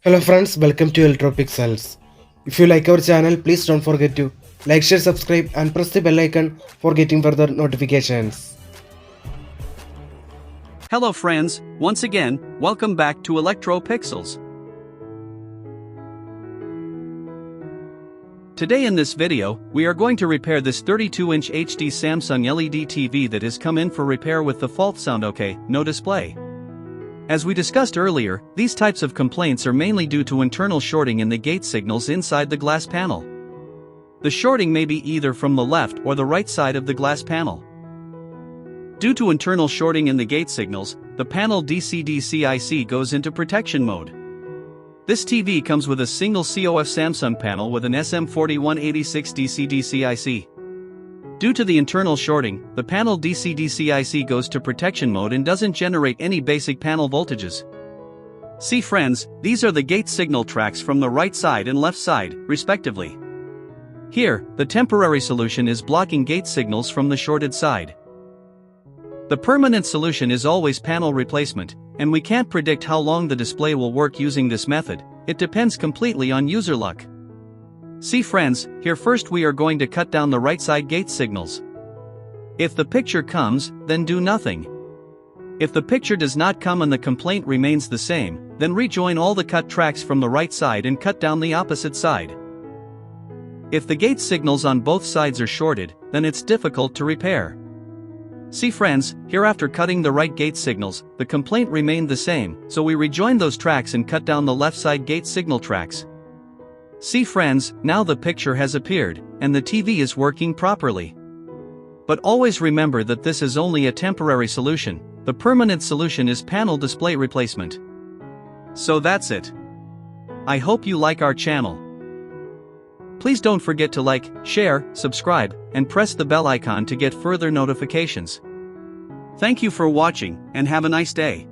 Hello friends, welcome to ElectroPixels. If you like our channel, please don't forget to like, share, subscribe and press the bell icon for getting further notifications. Hello friends, once again, welcome back to ElectroPixels. Today in this video, we are going to repair this 32-inch HD Samsung LED TV that has come in for repair with the fault sound OK, no display. As we discussed earlier, these types of complaints are mainly due to internal shorting in the gate signals inside the glass panel. The shorting may be either from the left or the right side of the glass panel. Due to internal shorting in the gate signals, the panel DC-DC IC goes into protection mode. This TV comes with a single COF Samsung panel with an SM4186 Dc IC. Due to the internal shorting, the panel DC-DC IC goes to protection mode and doesn't generate any basic panel voltages. See friends, these are the gate signal tracks from the right side and left side, respectively. Here, the temporary solution is blocking gate signals from the shorted side. The permanent solution is always panel replacement, and we can't predict how long the display will work using this method. It depends completely on user luck. See friends, here first we are going to cut down the right side gate signals. If the picture comes, then do nothing. If the picture does not come and the complaint remains the same, then rejoin all the cut tracks from the right side and cut down the opposite side. If the gate signals on both sides are shorted, then it's difficult to repair. See friends, here after cutting the right gate signals, the complaint remained the same, so we rejoin those tracks and cut down the left side gate signal tracks. See friends, now the picture has appeared, and the TV is working properly. But always remember that this is only a temporary solution. The permanent solution is panel display replacement. So that's it. I hope you like our channel. Please don't forget to like, share, subscribe, and press the bell icon to get further notifications. Thank you for watching, and have a nice day.